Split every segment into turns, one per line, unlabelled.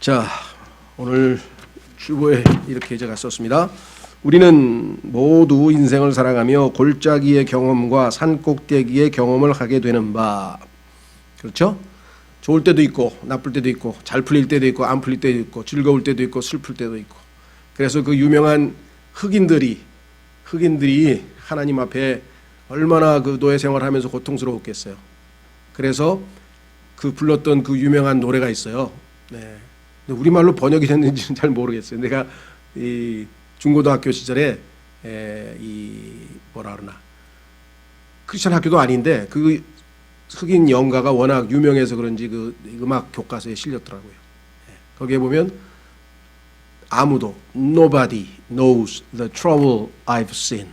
자, 오늘 주보에 이렇게 제가 썼습니다. 우리는 모두 인생을 살아가며 골짜기의 경험과 산꼭대기의 경험을 하게 되는 바. 그렇죠? 좋을 때도 있고 나쁠 때도 있고 잘 풀릴 때도 있고 안 풀릴 때도 있고 즐거울 때도 있고 슬플 때도 있고. 그래서 그 유명한 흑인들이 하나님 앞에 얼마나 그 노예 생활하면서 고통스러웠겠어요. 그래서 그 불렀던 그 유명한 노래가 있어요. 네. 우리말로 번역이 됐는지는 잘 모르겠어요. 내가 이 중고등학교 시절에 뭐라 그러나 크리스천 학교도 아닌데 그 흑인 연가가 워낙 유명해서 그런지 그 음악 교과서에 실렸더라고요. 거기에 보면 아무도 Nobody knows the trouble I've seen.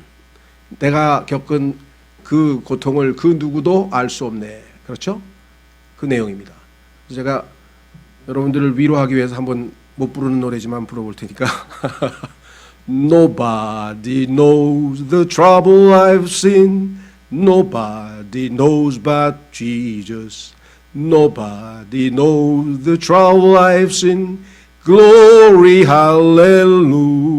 내가 겪은 그 고통을 그 누구도 알 수 없네. 그렇죠? 그 내용입니다. 그래서 제가 여러분들을 위로하기 위해서 한번 못 부르는 노래지만 불러볼 테니까 Nobody knows the trouble I've seen. Nobody knows but Jesus. Nobody knows the trouble I've seen. Glory, hallelujah.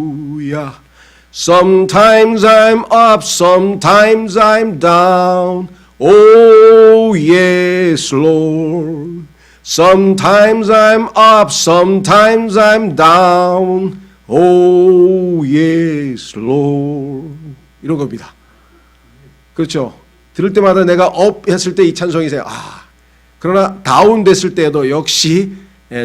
Sometimes I'm up, sometimes I'm down. Oh, yes, Lord. Sometimes I'm up, sometimes I'm down. Oh, yes, Lord. 이런 겁니다. 그렇죠? 들을 때마다 내가 업 했을 때 이 찬송이 세요. 그러나 다운 됐을 때도 역시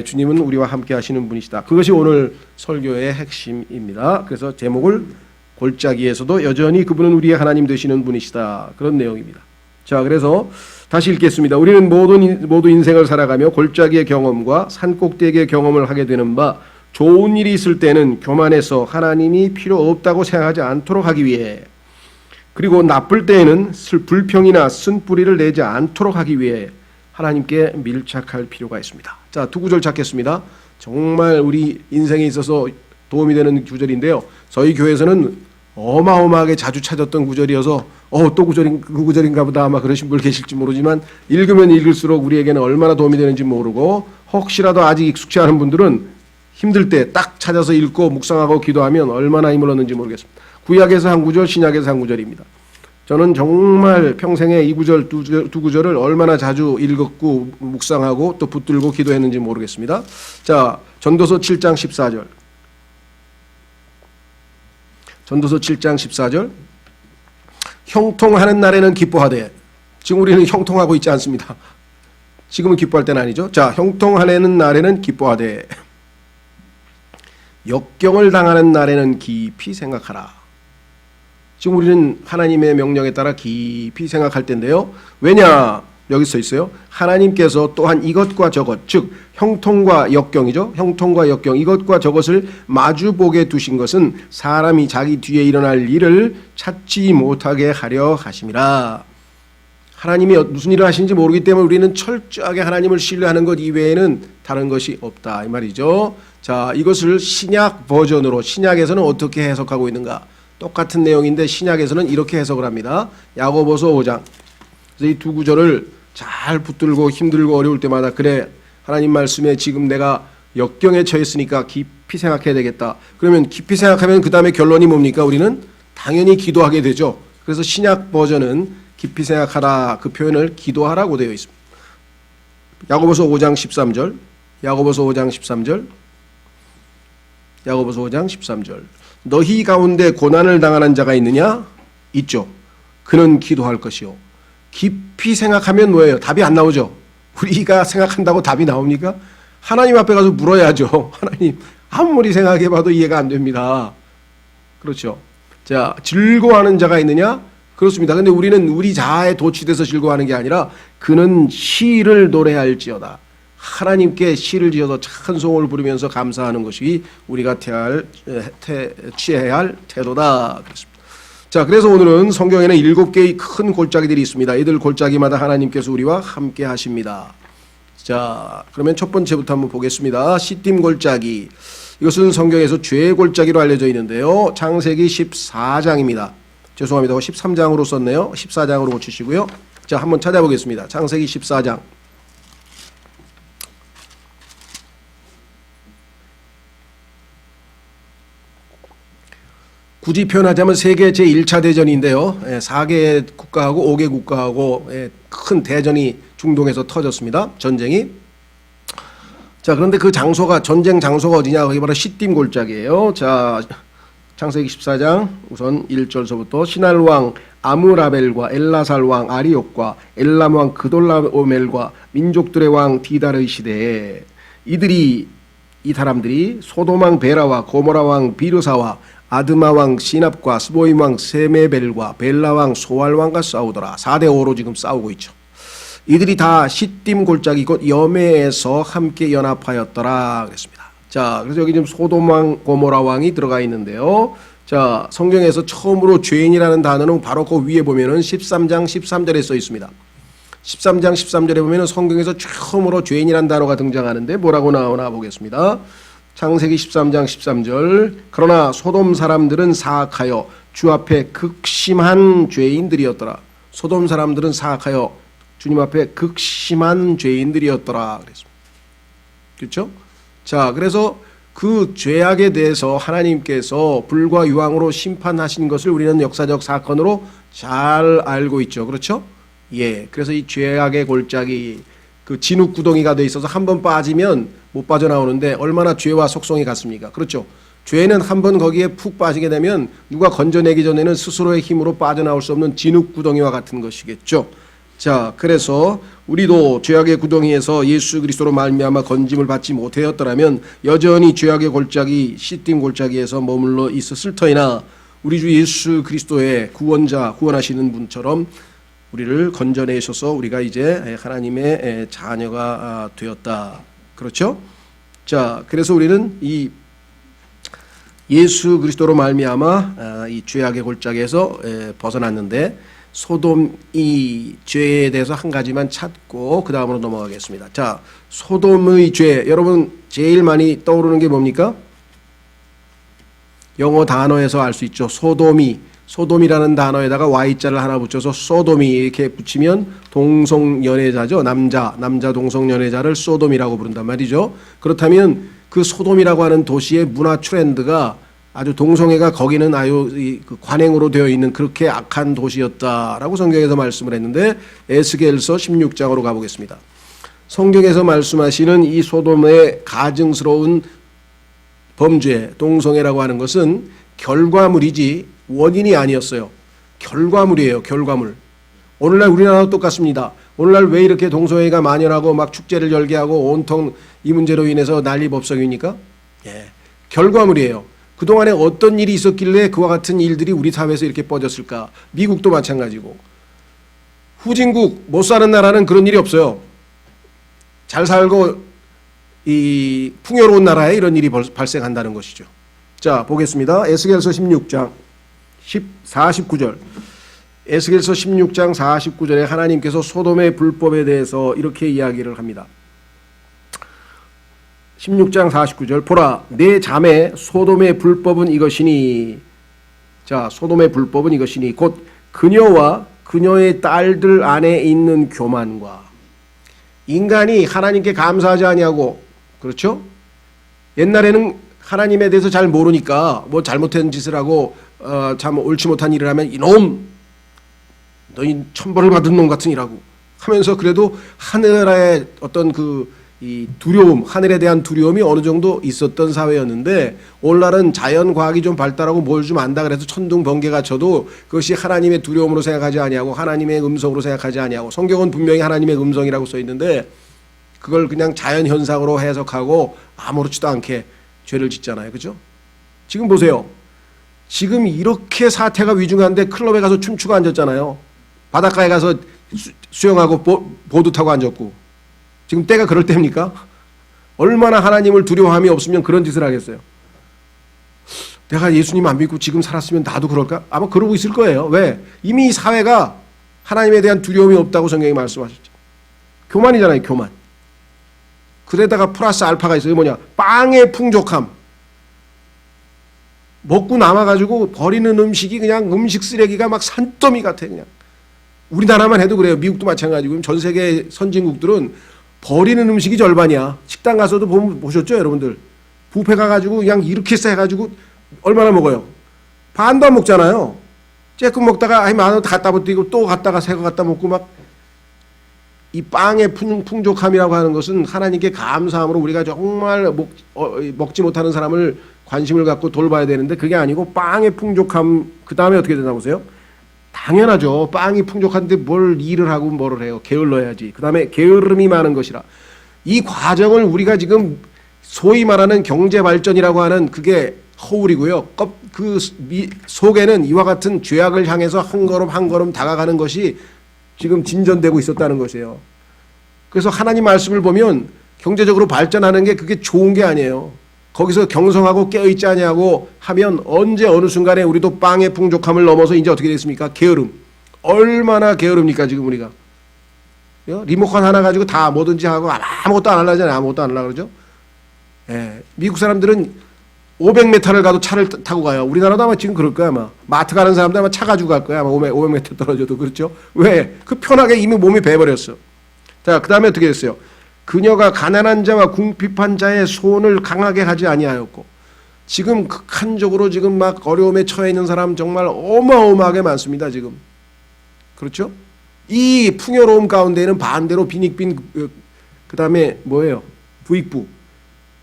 주님은 우리와 함께 하시는 분이시다. 그것이 오늘 설교의 핵심입니다. 그래서 제목을 골짜기에서도 여전히 그분은 우리의 하나님 되시는 분이시다. 그런 내용입니다. 자, 그래서 다시 읽겠습니다. 우리는 모두 인생을 살아가며 골짜기의 경험과 산꼭대기의 경험을 하게 되는 바, 좋은 일이 있을 때는 교만해서 하나님이 필요 없다고 생각하지 않도록 하기 위해, 그리고 나쁠 때에는 불평이나 쓴뿌리를 내지 않도록 하기 위해 하나님께 밀착할 필요가 있습니다. 자, 두 구절 찾겠습니다. 정말 우리 인생에 있어서 도움이 되는 구절인데요. 저희 교회에서는 어마어마하게 자주 찾았던 구절이어서 또 그 구절인가 보다 아마 그러신 분 계실지 모르지만 읽으면 읽을수록 우리에게는 얼마나 도움이 되는지 모르고, 혹시라도 아직 익숙치 않은 분들은 힘들 때 딱 찾아서 읽고 묵상하고 기도하면 얼마나 힘을 얻는지 모르겠습니다. 구약에서 한 구절, 신약에서 한 구절입니다. 저는 정말 평생에 이 구절, 두 구절을 얼마나 자주 읽었고 묵상하고 또 붙들고 기도했는지 모르겠습니다. 자, 전도서 7장 14절. 전도서 7장 14절. 형통하는 날에는 기뻐하되. 지금 우리는 형통하고 있지 않습니다. 지금은 기뻐할 때는 아니죠. 자, 형통하는 날에는 기뻐하되 역경을 당하는 날에는 깊이 생각하라. 지금 우리는 하나님의 명령에 따라 깊이 생각할 텐데요. 왜냐? 여기 써 있어요. 하나님께서 또한 이것과 저것, 즉 형통과 역경이죠. 형통과 역경, 이것과 저것을 마주보게 두신 것은 사람이 자기 뒤에 일어날 일을 찾지 못하게 하려 하심이라. 하나님이 무슨 일을 하시는지 모르기 때문에 우리는 철저하게 하나님을 신뢰하는 것 이외에는 다른 것이 없다, 이 말이죠. 자, 이것을 신약 버전으로, 신약에서는 어떻게 해석하고 있는가? 똑같은 내용인데 신약에서는 이렇게 해석을 합니다. 야고보서 5장. 그래서 이 두 구절을 잘 붙들고 힘들고 어려울 때마다, 그래, 하나님 말씀에 지금 내가 역경에 처했으니까 깊이 생각해야 되겠다. 그러면 깊이 생각하면 그 다음에 결론이 뭡니까? 우리는 당연히 기도하게 되죠. 그래서 신약 버전은 깊이 생각하라, 그 표현을 기도하라고 되어 있습니다. 야고보서 5장 13절. 야고보서 5장 13절. 야고보서 5장 13절. 너희 가운데 고난을 당하는 자가 있느냐? 있죠. 그는 기도할 것이요. 깊이 생각하면 뭐예요? 답이 안 나오죠. 우리가 생각한다고 답이 나옵니까? 하나님 앞에 가서 물어야죠. 하나님, 아무리 생각해봐도 이해가 안 됩니다. 그렇죠. 자, 즐거워하는 자가 있느냐? 그렇습니다. 근데 우리는 우리 자아에 도취돼서 즐거워하는 게 아니라 그는 시를 노래할지어다. 하나님께 시를 지어서 찬송을 부르면서 감사하는 것이 우리가 취해야 할 태도다. 그렇습니다. 자, 그래서 오늘은 성경에는 7개의 큰 골짜기들이 있습니다. 이들 골짜기마다 하나님께서 우리와 함께 하십니다. 자, 그러면 첫 번째부터 한번 보겠습니다. 시딤 골짜기. 이것은 성경에서 죄의 골짜기로 알려져 있는데요. 창세기 14장입니다. 죄송합니다. 13장으로 썼네요. 14장으로 고치시고요. 자, 한번 찾아보겠습니다. 창세기 14장. 굳이 표현하자면 세계 제1차 대전인데요. 4개 국가하고 5개 국가하고 큰 대전이 중동에서 터졌습니다. 전쟁이. 자, 그런데 그 장소가, 전쟁 장소가 어디냐? 거기 바로 시딤 골짜기예요. 자, 창세기 14장 우선 1절서부터 시날 왕 아므라벨과 엘라살 왕 아리옥과 엘람 왕 그돌라오멜과 민족들의 왕 디달의 시대에 이 사람들이 소돔 왕 베라와 고모라 왕 비르사와 아드마 왕 시납과 스보임 왕 세메벨과 벨라 왕 소알 왕과 싸우더라. 4대5로 지금 싸우고 있죠. 이들이 다 시딤 골짜기 곧 여메에서 함께 연합하였더라 그랬습니다. 자, 그래서 여기 지금 소돔 왕 고모라 왕이 들어가 있는데요. 자, 성경에서 처음으로 죄인이라는 단어는 바로 그 위에 보면은 13장 13절에 써 있습니다. 13장 13절에 보면은 성경에서 처음으로 죄인이라는 단어가 등장하는데 뭐라고 나오나 보겠습니다. 창세기 13장 13절. 그러나 소돔 사람들은 사악하여 주 앞에 극심한 죄인들이었더라. 소돔 사람들은 사악하여 주님 앞에 극심한 죄인들이었더라 그랬습니다. 그렇죠? 자, 그래서 그 죄악에 대해서 하나님께서 불과 유황으로 심판하신 것을 우리는 역사적 사건으로 잘 알고 있죠. 그렇죠? 예. 그래서 이 죄악의 골짜기, 그 진흙 구덩이가 돼 있어서 한 번 빠지면 못 빠져나오는데 얼마나 죄와 속성이 같습니까? 그렇죠? 죄는 한 번 거기에 푹 빠지게 되면 누가 건져내기 전에는 스스로의 힘으로 빠져나올 수 없는 진흙 구덩이와 같은 것이겠죠. 자, 그래서 우리도 죄악의 구덩이에서 예수 그리스도로 말미암아 건짐을 받지 못하였더라면 여전히 죄악의 골짜기 시딤 골짜기에서 머물러 있었을 터이나 우리 주 예수 그리스도의 구원자 구원하시는 분처럼 우리를 건져내셔서 우리가 이제 하나님의 자녀가 되었다. 그렇죠? 자, 그래서 우리는 이 예수 그리스도로 말미암아 이 죄악의 골짜기에서 벗어났는데 소돔이 죄에 대해서 한 가지만 찾고 그 다음으로 넘어가겠습니다. 자, 소돔의 죄, 여러분 제일 많이 떠오르는 게 뭡니까? 영어 단어에서 알 수 있죠. 소돔이라는 단어에다가 Y자를 하나 붙여서 소돔이 이렇게 붙이면 동성연애자죠. 남자 동성연애자를 소돔이라고 부른단 말이죠. 그렇다면 그 소돔이라고 하는 도시의 문화 트렌드가 아주 동성애가 거기는 아주 관행으로 되어 있는 그렇게 악한 도시였다라고 성경에서 말씀을 했는데 에스겔서 16장으로 가보겠습니다. 성경에서 말씀하시는 이 소돔의 가증스러운 범죄, 동성애라고 하는 것은 결과물이지 원인이 아니었어요. 결과물이에요. 결과물. 오늘날 우리나라도 똑같습니다. 오늘날 왜 이렇게 동성애가 만연하고 막 축제를 열게 하고 온통 이 문제로 인해서 난리법석입니까? 예, 결과물이에요. 그동안에 어떤 일이 있었길래 그와 같은 일들이 우리 사회에서 이렇게 뻗었을까? 미국도 마찬가지고. 후진국, 못 사는 나라는 그런 일이 없어요. 잘 살고 이 풍요로운 나라에 이런 일이 발생한다는 것이죠. 자, 보겠습니다. 에스겔서 16장 49절. 에스겔서 16장 49절에 하나님께서 소돔의 불법에 대해서 이렇게 이야기를 합니다. 16장 49절. 보라, 내 자매 소돔의 불법은 이것이니. 자, 소돔의 불법은 이것이니 곧 그녀와 그녀의 딸들 안에 있는 교만과. 인간이 하나님께 감사하지 아니하고, 그렇죠? 옛날에는 하나님에 대해서 잘 모르니까 뭐 잘못된 짓을 하고 참 옳지 못한 일을 하면 이놈, 너희 천벌을 받은 놈 같은 이라고 하면서 그래도 하늘의 어떤 이 두려움, 하늘에 대한 두려움이 어느 정도 있었던 사회였는데 오늘날은 자연과학이 좀 발달하고 뭘 좀 안다 그래서 천둥 번개가 쳐도 그것이 하나님의 두려움으로 생각하지 아니하고 하나님의 음성으로 생각하지 아니하고 성경은 분명히 하나님의 음성이라고 써 있는데 그걸 그냥 자연현상으로 해석하고 아무렇지도 않게 죄를 짓잖아요. 그죠? 지금 보세요. 지금 이렇게 사태가 위중한데 클럽에 가서 춤추고 앉았잖아요. 바닷가에 가서 수영하고 보드 타고 앉았고. 지금 때가 그럴 때입니까? 얼마나 하나님을 두려워함이 없으면 그런 짓을 하겠어요. 내가 예수님 안 믿고 지금 살았으면 나도 그럴까? 아마 그러고 있을 거예요. 왜? 이미 사회가 하나님에 대한 두려움이 없다고 성경이 말씀하셨죠. 교만이잖아요. 교만. 그래다가 플러스 알파가 있어요. 뭐냐? 빵의 풍족함. 먹고 남아가지고 버리는 음식이 그냥 음식 쓰레기가 막 산더미 같아. 그냥. 우리나라만 해도 그래요. 미국도 마찬가지고. 전 세계 선진국들은 버리는 음식이 절반이야. 식당 가서도 보셨죠, 여러분들? 뷔페 가가지고 그냥 이렇게 해가지고 얼마나 먹어요? 반도 안 먹잖아요. 쬐끔 먹다가 아이 만원 갖다 버리고 또 갔다가 새 거 갖다 먹고 막. 이 빵의 풍족함이라고 하는 것은 하나님께 감사함으로 우리가 정말 먹지 못하는 사람을 관심을 갖고 돌봐야 되는데 그게 아니고 빵의 풍족함 그 다음에 어떻게 되나 보세요. 당연하죠. 빵이 풍족한데 뭘 일을 하고 뭐를 해요. 게을러야지. 그 다음에 게으름이 많은 것이라. 이 과정을 우리가 지금 소위 말하는 경제발전이라고 하는 그게 허울이고요. 그 속에는 이와 같은 죄악을 향해서 한 걸음 한 걸음 다가가는 것이 지금 진전되고 있었다는 것이에요. 그래서 하나님 말씀을 보면 경제적으로 발전하는 게 그게 좋은 게 아니에요. 거기서 경성하고 깨어있지 아니하고 하면 언제 어느 순간에 우리도 빵의 풍족함을 넘어서 이제 어떻게 됐습니까? 게으름. 얼마나 게으릅니까 지금 우리가. 리모컨 하나 가지고 다 뭐든지 하고 아무것도 안 하려잖아요. 아무것도 안 하려고 그러죠. 예. 미국 사람들은 500m를 가도 차를 타고 가요. 우리나라도 아마 지금 그럴 거야 아마. 마트 가는 사람들 아마 차 가지고 갈 거야 아마 500m 떨어져도. 그렇죠? 왜? 그 편하게 이미 몸이 배버렸어. 자, 그 다음에 어떻게 됐어요? 그녀가 가난한 자와 궁핍한 자의 손을 강하게 하지 아니하였고. 지금 극한적으로 지금 막 어려움에 처해 있는 사람 정말 어마어마하게 많습니다 지금. 그렇죠? 이 풍요로움 가운데에는 반대로 빈익빈 그 다음에 뭐예요? 부익부.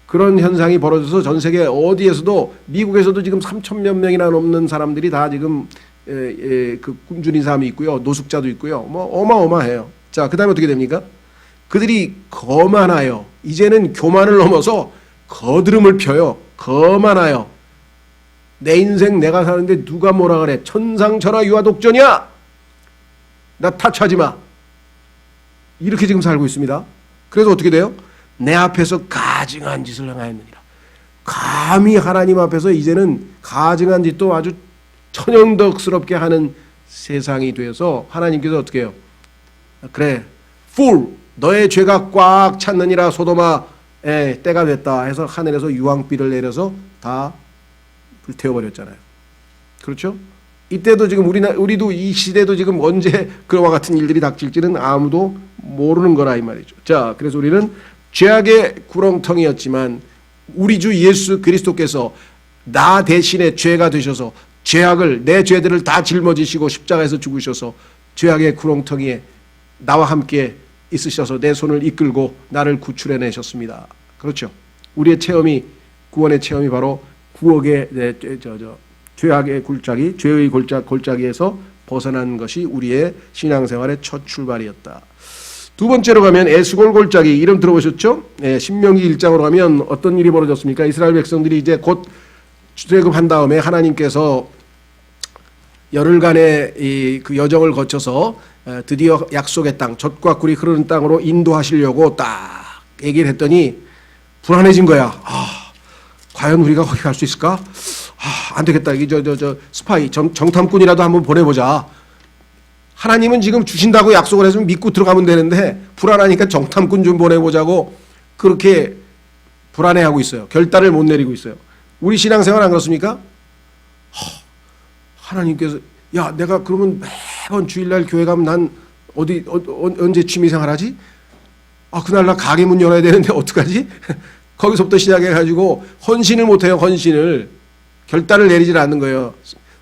그런 현상이 벌어져서 전 세계 어디에서도 미국에서도 지금 3,000몇 명이나 넘는 사람들이 다 지금 그 굶주린 사람이 있고요. 노숙자도 있고요. 뭐 어마어마해요. 자, 그 다음에 어떻게 됩니까? 그들이 거만하여 이제는 교만을 넘어서 거드름을 펴요. 거만하여 내 인생 내가 사는데 누가 뭐라 그래. 천상천하 유아독전이야. 나 타치하지 마. 이렇게 지금 살고 있습니다. 그래서 어떻게 돼요? 내 앞에서 가증한 짓을 행하였느니라. 감히 하나님 앞에서 이제는 가증한 짓도 아주 천연덕스럽게 하는 세상이 되어서 하나님께서 어떻게 해요? 그래, fool, 너의 죄가 꽉 찼느니라 소돔아 때가 됐다 해서 하늘에서 유황비를 내려서 다 불태워버렸잖아요. 그렇죠? 이때도 지금 우리도 이 시대도 지금 언제 그와 같은 일들이 닥칠지는 아무도 모르는 거라 이 말이죠. 자, 그래서 우리는 죄악의 구렁텅이였지만 우리 주 예수 그리스도께서 나 대신에 죄가 되셔서 죄악을 내 죄들을 다 짊어지시고 십자가에서 죽으셔서 죄악의 구렁텅이에 나와 함께 있으셔서 내 손을 이끌고 나를 구출해내셨습니다. 그렇죠? 우리의 체험이 구원의 체험이 바로 구억의 죄악의 골짜기, 죄의 골짜기에서 벗어난 것이 우리의 신앙생활의 첫 출발이었다. 두 번째로 가면 에스골 골짜기 이름 들어보셨죠? 신명기 1장으로 가면 어떤 일이 벌어졌습니까? 이스라엘 백성들이 이제 곧 출애굽한 다음에 하나님께서 열흘간의 그 여정을 거쳐서 드디어 약속의 땅, 젖과 꿀이 흐르는 땅으로 인도하시려고 딱 얘기를 했더니 불안해진 거야. 과연 우리가 거기 갈 수 있을까? 안 되겠다. 스파이, 정탐꾼이라도 한번 보내보자. 하나님은 지금 주신다고 약속을 했으면 믿고 들어가면 되는데 불안하니까 정탐꾼 좀 보내보자고 그렇게 불안해하고 있어요. 결단을 못 내리고 있어요. 우리 신앙생활 안 그렇습니까? 하나님께서 야 내가 그러면 매번 주일날 교회 가면 난 언제 취미생활 하지? 그날 나 가게 문 열어야 되는데 어떡하지? 거기서부터 시작해가지고 헌신을 못해요. 헌신을. 결단을 내리질 않는 거예요.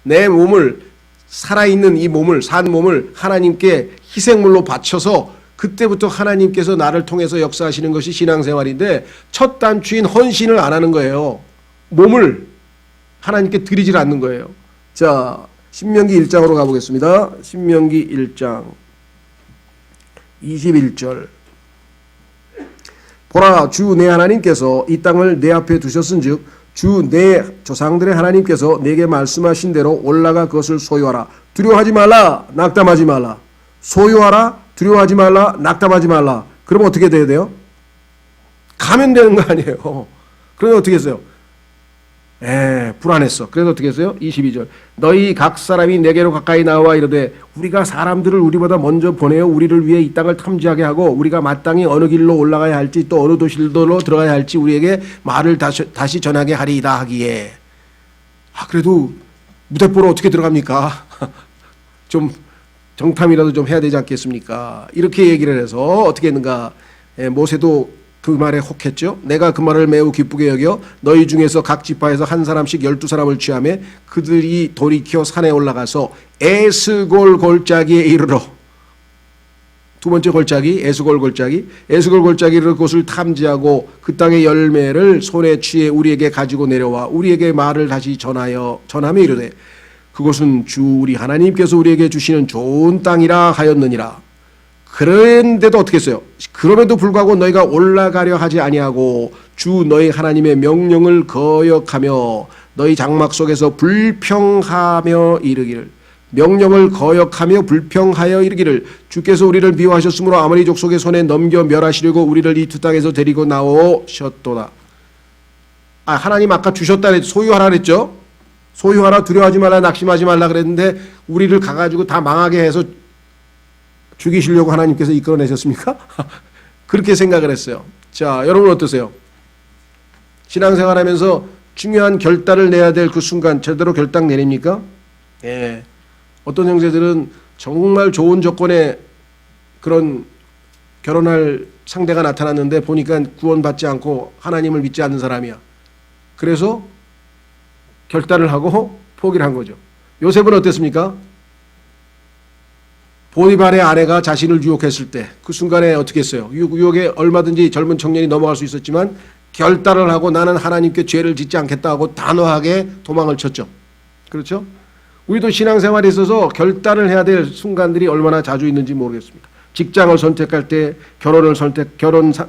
내 몸을 살아있는 이 몸을 산 몸을 하나님께 희생물로 바쳐서 그때부터 하나님께서 나를 통해서 역사하시는 것이 신앙생활인데 첫 단추인 헌신을 안 하는 거예요. 몸을 하나님께 드리질 않는 거예요. 자, 신명기 1장으로 가보겠습니다. 신명기 1장 21절 보라 주 내 하나님께서 이 땅을 내 앞에 두셨은즉 주 내 조상들의 하나님께서 내게 말씀하신 대로 올라가 그것을 소유하라. 두려워하지 말라. 낙담하지 말라. 소유하라. 두려워하지 말라. 낙담하지 말라. 그러면 어떻게 돼야 돼요? 가면 되는 거 아니에요. 그러면 어떻게 했어요? 불안했어. 그래서 어떻게 했어요? 22절 너희 각 사람이 내게로 가까이 나와 이르되 우리가 사람들을 우리보다 먼저 보내어 우리를 위해 이 땅을 탐지하게 하고 우리가 마땅히 어느 길로 올라가야 할지 또 어느 도시로 들어가야 할지 우리에게 말을 다시 전하게 하리이다 하기에 그래도 무대포로 어떻게 들어갑니까? 좀 정탐이라도 좀 해야 되지 않겠습니까? 이렇게 얘기를 해서 어떻게 했는가? 모세도 그 말에 혹했죠. 내가 그 말을 매우 기쁘게 여겨 너희 중에서 각 지파에서 한 사람씩 12사람을 취하며 그들이 돌이켜 산에 올라가서 에스골 골짜기에 이르러, 두 번째 골짜기 에스골 골짜기, 에스골 골짜기를 그곳을 탐지하고 그 땅의 열매를 손에 취해 우리에게 가지고 내려와 우리에게 말을 다시 전하며 이르되 그곳은 주 우리 하나님께서 우리에게 주시는 좋은 땅이라 하였느니라. 그런데도 어떻게 했어요? 그럼에도 불구하고 너희가 올라가려 하지 아니하고 주 너희 하나님의 명령을 거역하며 너희 장막 속에서 불평하며 이르기를, 명령을 거역하며 불평하여 이르기를 주께서 우리를 미워하셨으므로 아모리 족속의 손에 넘겨 멸하시려고 우리를 이 두 땅에서 데리고 나오셨도다. 하나님 아까 주셨다 그랬죠. 소유하라 그랬죠. 소유하라, 두려워하지 말라, 낙심하지 말라 그랬는데 우리를 가가지고 다 망하게 해서 죽이시려고 하나님께서 이끌어내셨습니까? 그렇게 생각을 했어요. 자, 여러분 어떠세요? 신앙생활하면서 중요한 결단을 내야 될 그 순간 제대로 결단 내립니까? 예. 어떤 형제들은 정말 좋은 조건에 그런 결혼할 상대가 나타났는데 보니까 구원받지 않고 하나님을 믿지 않는 사람이야. 그래서 결단을 하고 포기를 한 거죠. 요셉은 어땠습니까? 보디발의 아내가 자신을 유혹했을 때 그 순간에 어떻게 했어요? 유혹에 얼마든지 젊은 청년이 넘어갈 수 있었지만 결단을 하고 나는 하나님께 죄를 짓지 않겠다 하고 단호하게 도망을 쳤죠. 그렇죠? 우리도 신앙생활에 있어서 결단을 해야 될 순간들이 얼마나 자주 있는지 모르겠습니다. 직장을 선택할 때, 결혼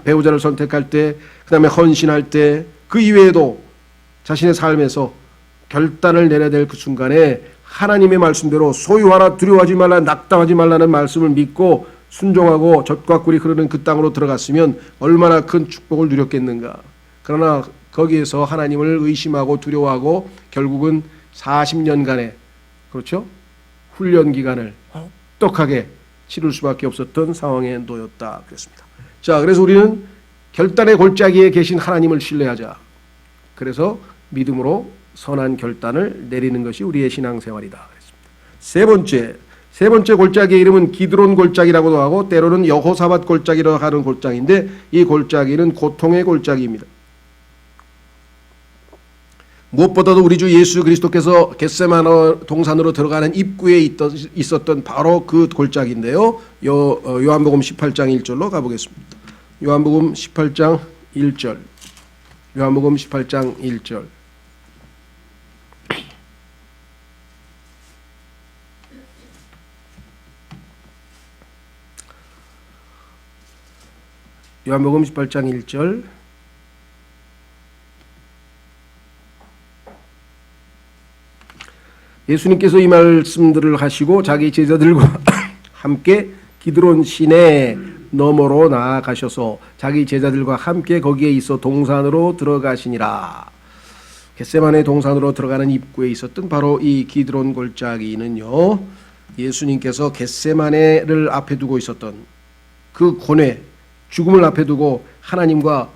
배우자를 선택할 때, 그 다음에 헌신할 때, 그 이외에도 자신의 삶에서 결단을 내려야 될 그 순간에 하나님의 말씀대로 소유하라, 두려워하지 말라, 낙담하지 말라는 말씀을 믿고 순종하고 젖과 꿀이 흐르는 그 땅으로 들어갔으면 얼마나 큰 축복을 누렸겠는가. 그러나 거기에서 하나님을 의심하고 두려워하고 결국은 40년간의 그렇죠? 훈련 기간을 똑똑하게 치를 수밖에 없었던 상황에 놓였다 그랬습니다. 자, 그래서 우리는 결단의 골짜기에 계신 하나님을 신뢰하자. 그래서 믿음으로 선한 결단을 내리는 것이 우리의 신앙생활이다 그랬습니다. 세 번째 골짜기의 이름은 기드론 골짜기라고도 하고 때로는 여호사밧 골짜기라고 하는 골짜기인데 이 골짜기는 고통의 골짜기입니다. 무엇보다도 우리 주 예수 그리스도께서 겟세마네 동산으로 들어가는 입구에 있었던 바로 그 골짜기인데요. 요한복음 18장 1절로 가보겠습니다. 요한복음 18장 1절. 요한복음 18장 1절. 요한복음 18장 1절. 예수님께서 이 말씀들을 하시고 자기 제자들과 함께 기드론 시내 너머로 나아가셔서 자기 제자들과 함께 거기에 있어 동산으로 들어가시니라. 겟세마네 동산으로 들어가는 입구에 있었던 바로 이 기드론 골짜기는요, 예수님께서 겟세마네를 앞에 두고 있었던 그 고뇌, 죽음을 앞에 두고 하나님과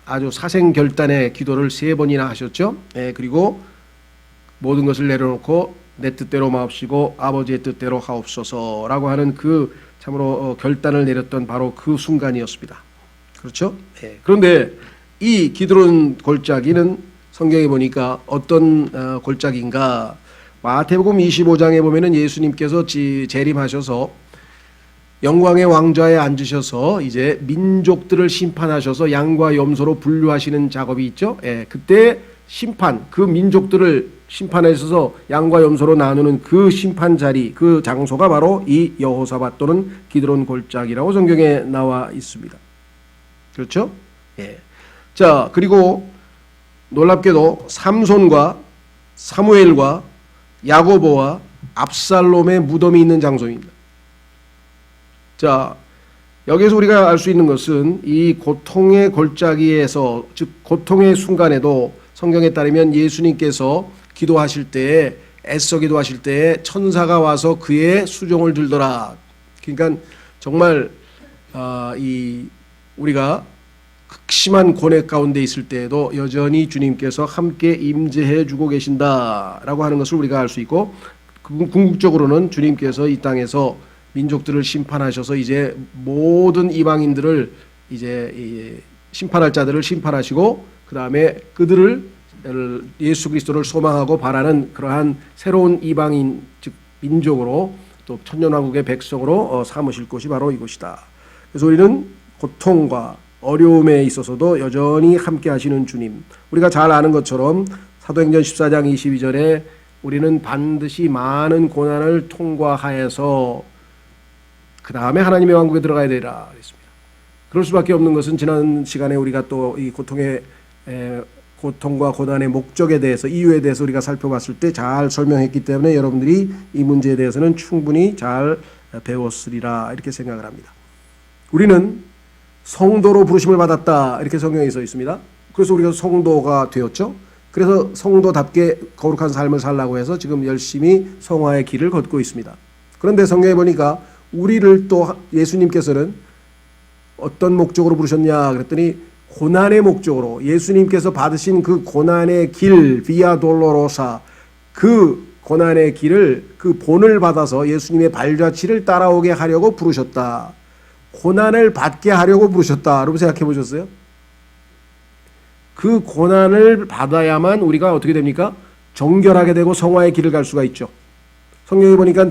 아주 사생결단의 기도를 3번이나 하셨죠. 그리고 모든 것을 내려놓고 내 뜻대로 마옵시고 아버지의 뜻대로 하옵소서라고 하는 그 참으로 결단을 내렸던 바로 그 순간이었습니다. 그렇죠? 그런데 이 기드론 골짜기는 성경에 보니까 어떤 골짜기인가? 마태복음 25장에 보면은 예수님께서 재림하셔서 영광의 왕좌에 앉으셔서 이제 민족들을 심판하셔서 양과 염소로 분류하시는 작업이 있죠. 그때 심판, 그 민족들을 심판하셔서 양과 염소로 나누는 그 심판 자리, 그 장소가 바로 이 여호사밧 또는 기드론 골짜기라고 성경에 나와 있습니다. 그렇죠? 자, 그리고 놀랍게도 삼손과 사무엘과 야고보와 압살롬의 무덤이 있는 장소입니다. 자, 여기서 우리가 알 수 있는 것은 이 고통의 골짜기에서, 즉 고통의 순간에도 성경에 따르면 예수님께서 기도하실 때에, 애써 기도하실 때에 천사가 와서 그의 수종을 들더라. 그러니까 정말 우리가 극심한 고뇌 가운데 있을 때에도 여전히 주님께서 함께 임재해 주고 계신다라고 하는 것을 우리가 알 수 있고, 궁극적으로는 주님께서 이 땅에서 민족들을 심판하셔서 이제 모든 이방인들을 이제 심판할 자들을 심판하시고 그 다음에 그들을 예수 그리스도를 소망하고 바라는 그러한 새로운 이방인 즉 민족으로 또 천년왕국의 백성으로 삼으실 곳이 바로 이곳이다. 그래서 우리는 고통과 어려움에 있어서도 여전히 함께 하시는 주님, 우리가 잘 아는 것처럼 사도행전 14장 22절에 우리는 반드시 많은 고난을 통과하여서 그 다음에 하나님의 왕국에 들어가야 되리라 그랬습니다. 그럴 수밖에 없는 것은 지난 시간에 우리가 또 이 고통과 고난의 목적에 대해서, 이유에 대해서 우리가 살펴봤을 때 잘 설명했기 때문에 여러분들이 이 문제에 대해서는 충분히 잘 배웠으리라 이렇게 생각을 합니다. 우리는 성도로 부르심을 받았다 이렇게 성경에 써 있습니다. 그래서 우리가 성도가 되었죠. 그래서 성도답게 거룩한 삶을 살라고 해서 지금 열심히 성화의 길을 걷고 있습니다. 그런데 성경에 보니까 우리를 또 예수님께서는 어떤 목적으로 부르셨냐 그랬더니 고난의 목적으로, 예수님께서 받으신 그 고난의 길, 비아 돌로로사, 그 고난의 길을, 그 본을 받아서 예수님의 발자취를 따라오게 하려고 부르셨다. 고난을 받게 하려고 부르셨다. 여러분 생각해 보셨어요? 그 고난을 받아야만 우리가 어떻게 됩니까? 정결하게 되고 성화의 길을 갈 수가 있죠. 성경에 보니까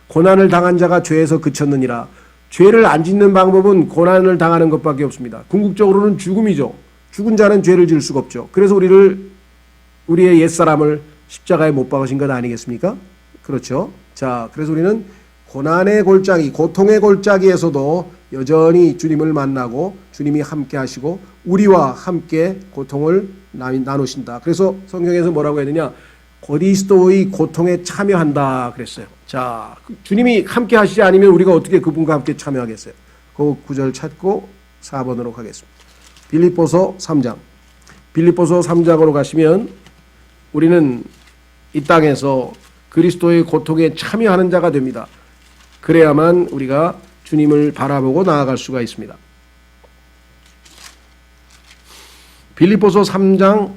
고난을 당한 자가 죄에서 그쳤느니라. 죄를 안 짓는 방법은 고난을 당하는 것밖에 없습니다. 궁극적으로는 죽음이죠. 죽은 자는 죄를 지을 수가 없죠. 그래서 우리의 옛사람을 십자가에 못 박으신 것 아니겠습니까? 그렇죠. 자, 그래서 우리는 고난의 골짜기, 고통의 골짜기에서도 여전히 주님을 만나고 주님이 함께 하시고 우리와 함께 고통을 나누신다. 그래서 성경에서 뭐라고 했느냐? 그리스도의 고통에 참여한다 그랬어요. 자, 주님이 함께 하시지 않으면 우리가 어떻게 그분과 함께 참여하겠어요? 그 구절 찾고 4번으로 가겠습니다. 빌립보서 3장. 빌립보서 3장으로 가시면 우리는 이 땅에서 그리스도의 고통에 참여하는 자가 됩니다. 그래야만 우리가 주님을 바라보고 나아갈 수가 있습니다. 빌립보서 3장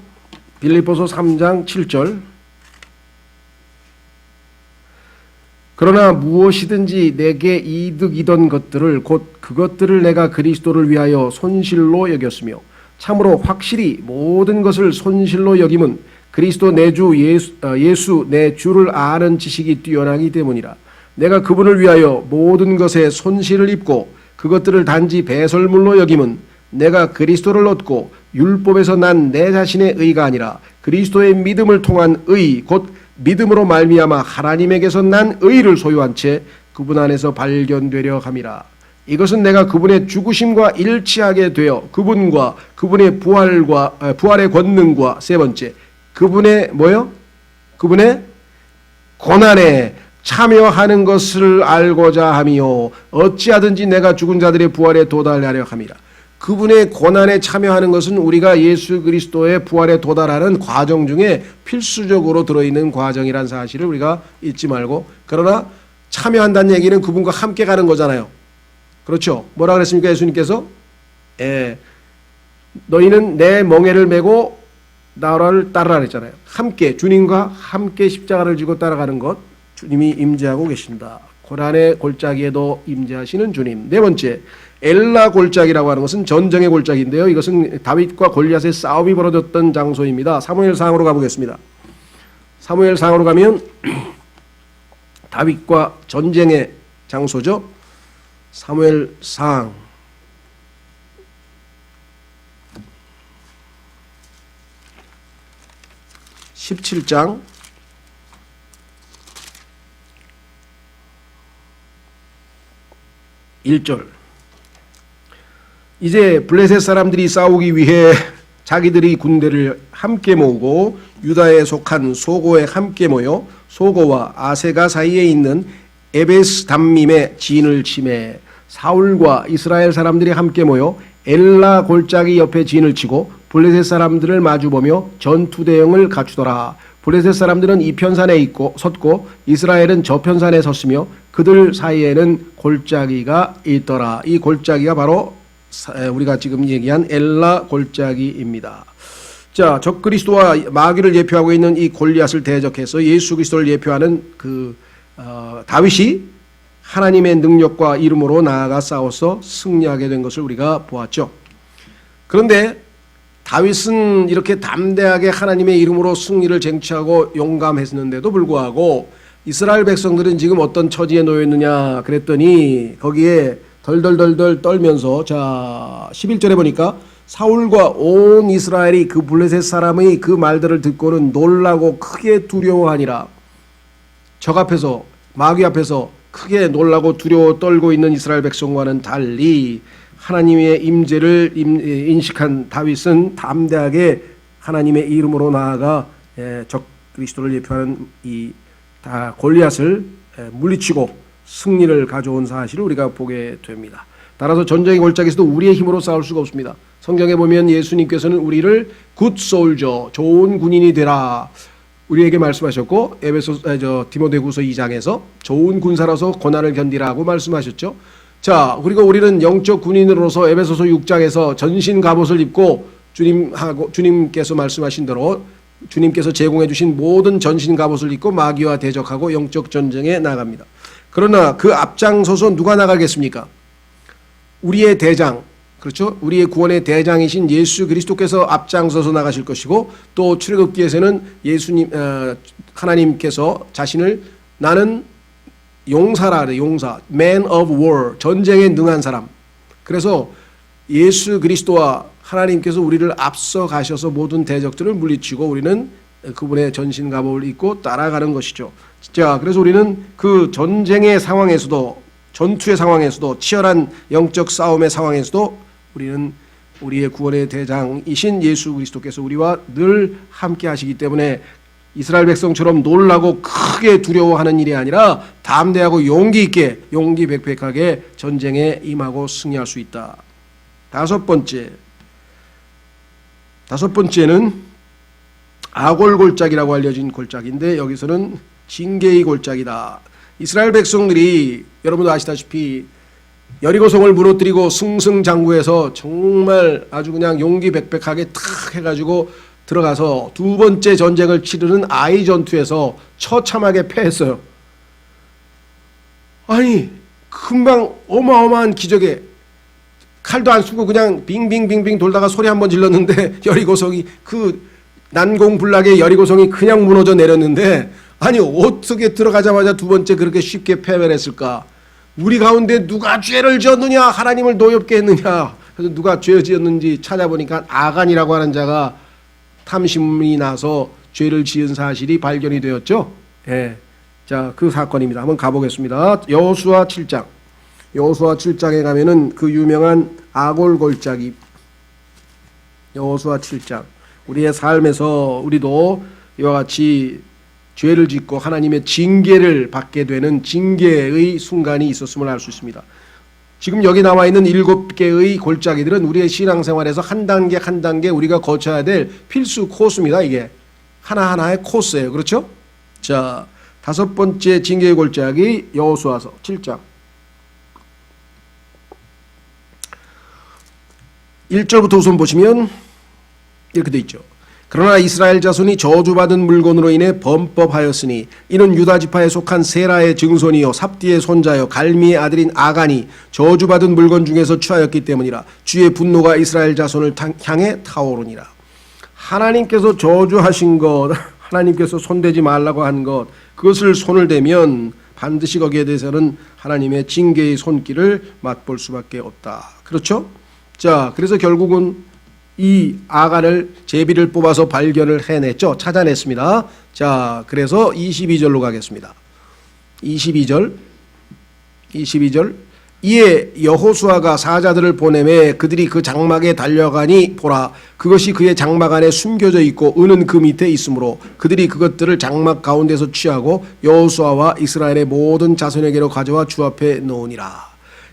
7절. 그러나 무엇이든지 내게 이득이던 것들을 곧 그것들을 내가 그리스도를 위하여 손실로 여겼으며 참으로 확실히 모든 것을 손실로 여김은 그리스도 내 주 예수 내 주를 아는 지식이 뛰어나기 때문이라. 내가 그분을 위하여 모든 것에 손실을 입고 그것들을 단지 배설물로 여김은 내가 그리스도를 얻고 율법에서 난 내 자신의 의가 아니라 그리스도의 믿음을 통한 의 곧 믿음으로 말미암아 하나님에게서 난 의를 소유한 채 그분 안에서 발견되려 함이라. 이것은 내가 그분의 죽으심과 일치하게 되어 그분과 그분의 부활의 권능과 세 번째 그분의 뭐요? 그분의 고난에 참여하는 것을 알고자 하며 어찌하든지 내가 죽은 자들의 부활에 도달하려 함이라. 그분의 고난에 참여하는 것은 우리가 예수 그리스도의 부활에 도달하는 과정 중에 필수적으로 들어있는 과정이란 사실을 우리가 잊지 말고, 그러나 참여한다는 얘기는 그분과 함께 가는 거잖아요. 그렇죠? 뭐라 그랬습니까? 예수님께서 너희는 내 멍에를 메고 나를 따르라 그랬잖아요. 함께 주님과 함께 십자가를 지고 따라가는 것, 주님이 임재하고 계신다. 고난의 골짜기에도 임재하시는 주님. 네 번째, 엘라 골짜기라고 하는 것은 전쟁의 골짜기인데요. 이것은 다윗과 골리앗의 싸움이 벌어졌던 장소입니다. 사무엘상으로 가보겠습니다. 사무엘상으로 가면 다윗과 전쟁의 장소죠. 사무엘상 17장 1절. 이제 블레셋 사람들이 싸우기 위해 자기들이 군대를 함께 모으고 유다에 속한 소고에 함께 모여 소고와 아세가 사이에 있는 에베스 담밈의 진을 치매 사울과 이스라엘 사람들이 함께 모여 엘라 골짜기 옆에 진을 치고 블레셋 사람들을 마주보며 전투 대응을 갖추더라. 블레셋 사람들은 이 편산에 섰고 이스라엘은 저 편산에 섰으며 그들 사이에는 골짜기가 있더라. 이 골짜기가 바로 우리가 지금 얘기한 엘라 골짜기입니다. 자, 적그리스도와 마귀를 예표하고 있는 이 골리앗을 대적해서 예수 그리스도를 예표하는 다윗이 하나님의 능력과 이름으로 나아가 싸워서 승리하게 된 것을 우리가 보았죠. 그런데 다윗은 이렇게 담대하게 하나님의 이름으로 승리를 쟁취하고 용감했는데도 불구하고 이스라엘 백성들은 지금 어떤 처지에 놓였느냐 그랬더니 거기에 덜덜덜덜 떨면서 자 11절에 보니까 사울과 온 이스라엘이 그 블레셋 사람의 그 말들을 듣고는 놀라고 크게 두려워하니라. 적 앞에서 마귀 앞에서 크게 놀라고 두려워 떨고 있는 이스라엘 백성과는 달리 하나님의 임재를 인식한 다윗은 담대하게 하나님의 이름으로 나아가 적 그리스도를 예표하는 이 다 골리앗을 물리치고 승리를 가져온 사실을 우리가 보게 됩니다. 따라서 전쟁의 골짜기에서도 우리의 힘으로 싸울 수가 없습니다. 성경에 보면 예수님께서는 우리를 굿 솔저, 좋은 군인이 되라 우리에게 말씀하셨고 디모데후서 2장에서 좋은 군사로서 고난을 견디라고 말씀하셨죠. 자, 그리고 우리는 영적 군인으로서 에베소서 6장에서 전신 갑옷을 입고 주님께서 말씀하신 대로 주님께서 제공해 주신 모든 전신 갑옷을 입고 마귀와 대적하고 영적 전쟁에 나갑니다. 그러나 그 앞장서서 누가 나가겠습니까? 우리의 대장, 그렇죠? 우리의 구원의 대장이신 예수 그리스도께서 앞장서서 나가실 것이고 또 출애굽기에서는 하나님께서 자신을 나는 용사라 그래, 용사, man of war, 전쟁에 능한 사람. 그래서 예수 그리스도와 하나님께서 우리를 앞서 가셔서 모든 대적들을 물리치고 우리는 그분의 전신 갑옷을 입고 따라가는 것이죠. 자, 그래서 우리는 그 전쟁의 상황에서도 전투의 상황에서도 치열한 영적 싸움의 상황에서도 우리는 우리의 구원의 대장이신 예수 그리스도께서 우리와 늘 함께 하시기 때문에 이스라엘 백성처럼 놀라고 크게 두려워하는 일이 아니라 담대하고 용기 있게 용기 백백하게 전쟁에 임하고 승리할 수 있다. 다섯 번째는 아골 골짜기라고 알려진 골짜기인데 여기서는 징계의 골짜기다. 이스라엘 백성들이 여러분도 아시다시피 여리고성을 무너뜨리고 승승장구해서 정말 아주 그냥 용기 백백하게 탁 해가지고 들어가서 두 번째 전쟁을 치르는 아이 전투에서 처참하게 패했어요. 아니 금방 어마어마한 기적에 칼도 안 쓰고 그냥 빙빙빙빙 돌다가 소리 한번 질렀는데 여리고성이 그 난공불락의 여리고성이 그냥 무너져 내렸는데 아니 어떻게 들어가자마자 두 번째 그렇게 쉽게 패배를 했을까? 우리 가운데 누가 죄를 지었느냐? 하나님을 노엽게 했느냐? 그래서 누가 죄를 지었는지 찾아보니까 아간이라고 하는 자가 탐심이 나서 죄를 지은 사실이 발견이 되었죠. 예. 자, 그 사건입니다. 한번 가보겠습니다. 여호수아 7장. 여호수아 7장에 가면은 그 유명한 아골 골짜기. 여호수아 7장. 우리의 삶에서 우리도 이와 같이 죄를 짓고 하나님의 징계를 받게 되는 징계의 순간이 있었음을 알 수 있습니다. 지금 여기 나와 있는 7개의 골짜기들은 우리의 신앙생활에서 한 단계 한 단계 우리가 거쳐야 될 필수 코스입니다. 이게 하나하나의 코스예요. 그렇죠? 자, 다섯 번째 징계의 골짜기 여호수아서 7장 1절부터 우선 보시면 이렇게 돼 있죠. 그러나 이스라엘 자손이 저주받은 물건으로 인해 범법하였으니 이는 유다 지파에 속한 세라의 증손이요 삽디의 손자요 갈미의 아들인 아간이 저주받은 물건 중에서 취하였기 때문이라. 주의 분노가 이스라엘 자손을 향해 타오르니라. 하나님께서 저주하신 것, 하나님께서 손대지 말라고 한 것, 그것을 손을 대면 반드시 거기에 대해서는 하나님의 징계의 손길을 맛볼 수밖에 없다. 그렇죠? 자, 그래서 결국은 이 아간을 제비를 뽑아서 발견을 해냈죠. 찾아냈습니다. 자, 그래서 22절로 가겠습니다. 22절 이에 여호수아가 사자들을 보내매 그들이 그 장막에 달려가니 보라 그것이 그의 장막 안에 숨겨져 있고 은은 그 밑에 있으므로 그들이 그것들을 장막 가운데서 취하고 여호수아와 이스라엘의 모든 자손에게로 가져와 주 앞에 놓으니라.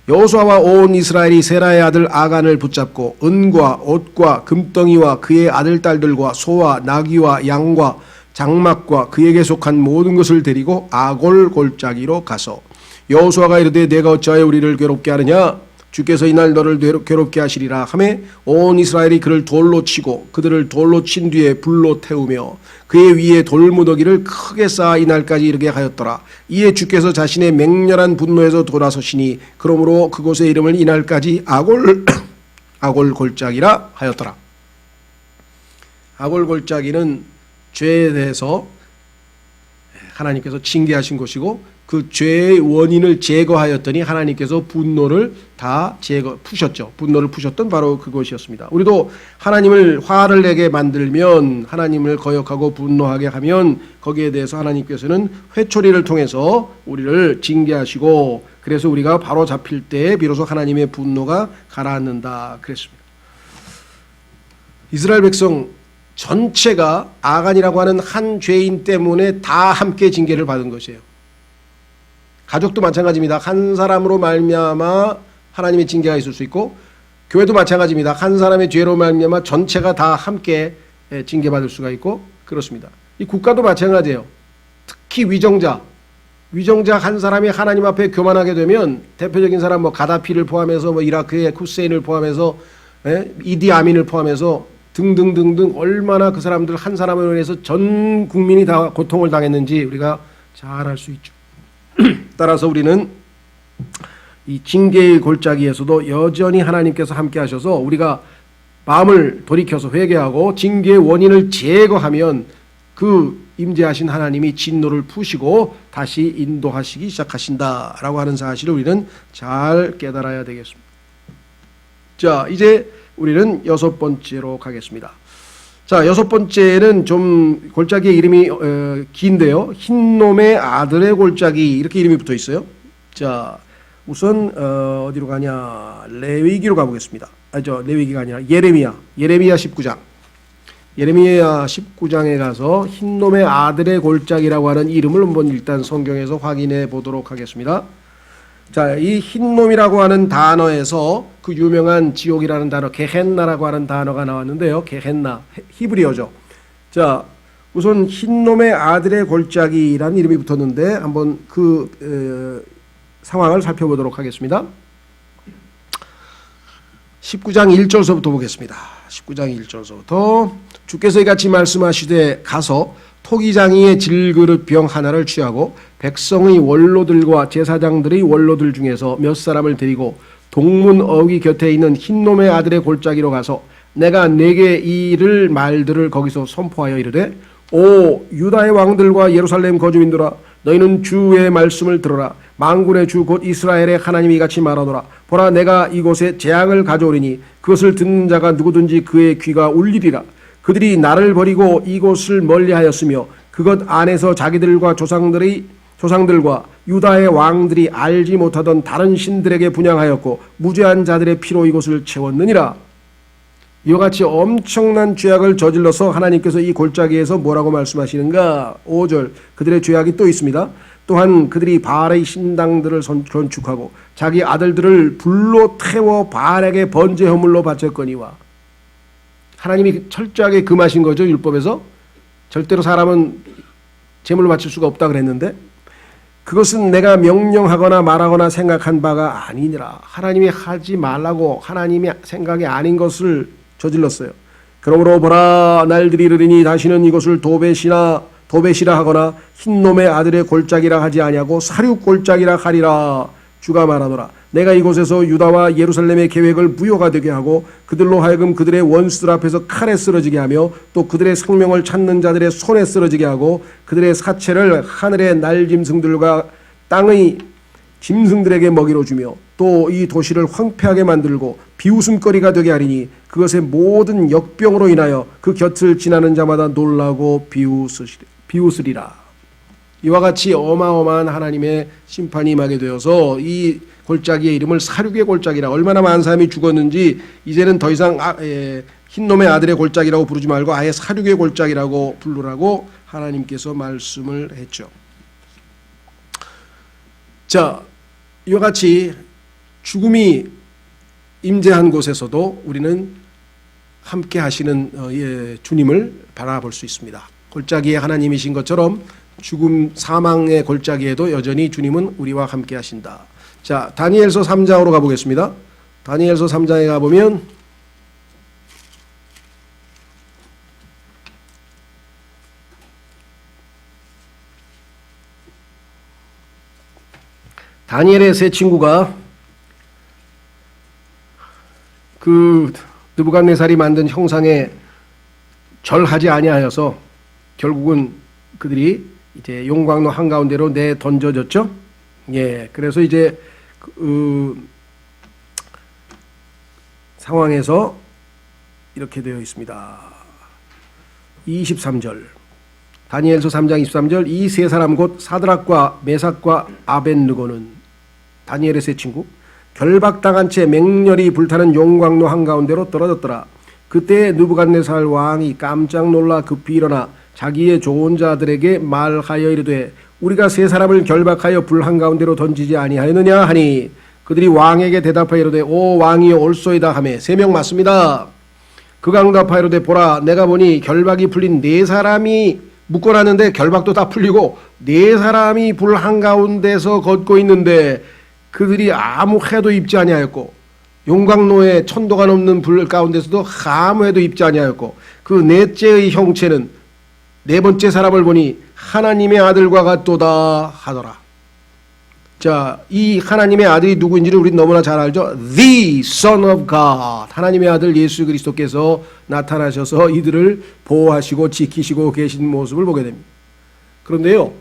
여호수아와 온 이스라엘이 세라의 아들 아간을 붙잡고 은과 옷과 금덩이와 그의 아들 딸들과 소와 나귀와 양과 장막과 그에게 속한 모든 것을 데리고 아골 골짜기로 가서 여호수아가 이르되 내가 어찌하여 우리를 괴롭게 하느냐? 주께서 이날 너를 괴롭게 하시리라 하매 온 이스라엘이 그를 돌로 치고 그들을 돌로 친 뒤에 불로 태우며 그의 위에 돌무더기를 크게 쌓아 이날까지 이르게 하였더라. 이에 주께서 자신의 맹렬한 분노에서 돌아서시니 그러므로 그곳의 이름을 이날까지 아골 아골골짜기라 하였더라. 아골골짜기는 죄에 대해서 하나님께서 징계하신 것이고 그 죄의 원인을 제거하였더니 하나님께서 분노를 다 푸셨죠. 분노를 푸셨던 바로 그것이었습니다. 우리도 하나님을 화를 내게 만들면, 하나님을 거역하고 분노하게 하면 거기에 대해서 하나님께서는 회초리를 통해서 우리를 징계하시고, 그래서 우리가 바로 잡힐 때 비로소 하나님의 분노가 가라앉는다 그랬습니다. 이스라엘 백성 전체가 아간이라고 하는 한 죄인 때문에 다 함께 징계를 받은 것이에요. 가족도 마찬가지입니다. 한 사람으로 말미암아 하나님의 징계가 있을 수 있고, 교회도 마찬가지입니다. 한 사람의 죄로 말미암아 전체가 다 함께 징계받을 수가 있고 그렇습니다. 이 국가도 마찬가지예요. 특히 위정자 한 사람이 하나님 앞에 교만하게 되면, 대표적인 사람 가다피를 포함해서 이라크의 후세인을 포함해서 이디 아민을 포함해서 등등등등 얼마나 그 사람들 한 사람으로 인해서 전 국민이 다 고통을 당했는지 우리가 잘 알 수 있죠. 따라서 우리는 이 징계의 골짜기에서도 여전히 하나님께서 함께 하셔서 우리가 마음을 돌이켜서 회개하고 징계의 원인을 제거하면 그 임재하신 하나님이 진노를 푸시고 다시 인도하시기 시작하신다라고 하는 사실을 우리는 잘 깨달아야 되겠습니다. 자, 이제 우리는 6번째로 가겠습니다. 자, 6번째는 좀 골짜기의 이름이 긴데요. 흰놈의 아들의 골짜기 이렇게 이름이 붙어 있어요. 자, 우선 어디로 가냐? 레위기로 가보겠습니다. 레위기가 아니라 예레미야 19장. 예레미야 19장에 가서 흰놈의 아들의 골짜기라고 하는 이름을 한번 일단 성경에서 확인해 보도록 하겠습니다. 자, 이 흰놈이라고 하는 단어에서 그 유명한 지옥이라는 단어 게헨나라고 하는 단어가 나왔는데요. 게헨나 히브리어죠. 자, 우선 흰놈의 아들의 골짜기라는 이름이 붙었는데 한번 그 상황을 살펴보도록 하겠습니다. 19장 1절서부터 보겠습니다. 19장 1절서부터 주께서 이같이 말씀하시되 가서 토기장이의 질그릇 병 하나를 취하고 백성의 원로들과 제사장들의 원로들 중에서 몇 사람을 데리고 동문 어귀 곁에 있는 흰놈의 아들의 골짜기로 가서 내가 네게 이를 말들을 거기서 선포하여 이르되 오 유다의 왕들과 예루살렘 거주민들아 너희는 주의 말씀을 들어라. 만군의 주 곧 이스라엘의 하나님이 이같이 말하노라. 보라 내가 이곳에 재앙을 가져오리니 그것을 듣는 자가 누구든지 그의 귀가 울리리라. 그들이 나를 버리고 이곳을 멀리하였으며 그것 안에서 자기들과 조상들과 유다의 왕들이 알지 못하던 다른 신들에게 분향하였고 무죄한 자들의 피로 이곳을 채웠느니라. 이와 같이 엄청난 죄악을 저질러서 하나님께서 이 골짜기에서 뭐라고 말씀하시는가? 5절 그들의 죄악이 또 있습니다. 또한 그들이 바알의 신당들을 건축하고 자기 아들들을 불로 태워 바알에게 번제 허물로 바쳤거니와. 하나님이 철저하게 금하신 거죠. 율법에서 절대로 사람은 제물을 바칠 수가 없다 그랬는데 그것은 내가 명령하거나 말하거나 생각한 바가 아니니라. 하나님이 하지 말라고 하나님이 생각이 아닌 것을 저질렀어요. 그러므로 보라 날들이 이르리니 다시는 이것을 도벳이라 하거나 흰놈의 아들의 골짜기라 하지 아니하고 사륙 골짜기라 하리라. 주가 말하노라. 내가 이곳에서 유다와 예루살렘의 계획을 무효가 되게 하고 그들로 하여금 그들의 원수들 앞에서 칼에 쓰러지게 하며 또 그들의 생명을 찾는 자들의 손에 쓰러지게 하고 그들의 사체를 하늘의 날짐승들과 땅의 짐승들에게 먹이로 주며 또 이 도시를 황폐하게 만들고 비웃음거리가 되게 하리니 그것의 모든 역병으로 인하여 그 곁을 지나는 자마다 놀라고 비웃으리라. 이와 같이 어마어마한 하나님의 심판이 임하게 되어서 이 골짜기의 이름을 사륙의 골짜기라. 얼마나 많은 사람이 죽었는지 이제는 더 이상 흰놈의 아들의 골짜기라고 부르지 말고 아예 사륙의 골짜기라고 부르라고 하나님께서 말씀을 했죠. 자, 이와 같이 죽음이 임재한 곳에서도 우리는 함께 하시는 주님을 바라볼 수 있습니다. 골짜기의 하나님이신 것처럼 죽음 사망의 골짜기에도 여전히 주님은 우리와 함께 하신다. 자, 다니엘서 3장으로 가보겠습니다. 다니엘서 3장에 가보면 다니엘의 세 친구가 그 느부갓네살이 만든 형상에 절하지 아니하여서 결국은 그들이 이제 용광로 한가운데로 내 던져졌죠. 예, 그래서 이제 그 상황에서 이렇게 되어 있습니다. 23절 다니엘서 3장 23절 이 세 사람 곧 사드락과 메삭과 아벳느고는 다니엘의 세 친구 결박당한 채 맹렬히 불타는 용광로 한가운데로 떨어졌더라. 그때 느부갓네살 왕이 깜짝 놀라 급히 일어나 자기의 좋은 자들에게 말하여 이르되 우리가 세 사람을 결박하여 불 한가운데로 던지지 아니하였느냐 하니 그들이 왕에게 대답하여 이르되 오 왕이여 옳소이다 하매 세 명 맞습니다. 그가 응답하여 이르되 보라 내가 보니 결박이 풀린 네 사람이 묶어놨는데 결박도 다 풀리고 네 사람이 불 한가운데서 걷고 있는데 그들이 아무 해도 입지 아니하였고 용광로에 천도가 넘는 불 가운데서도 아무 해도 입지 아니하였고 그 넷째의 형체는 네 번째 사람을 보니 하나님의 아들과 같도다 하더라. 자, 이 하나님의 아들이 누구인지를 우리 너무나 잘 알죠. The Son of God 하나님의 아들 예수 그리스도께서 나타나셔서 이들을 보호하시고 지키시고 계신 모습을 보게 됩니다. 그런데요,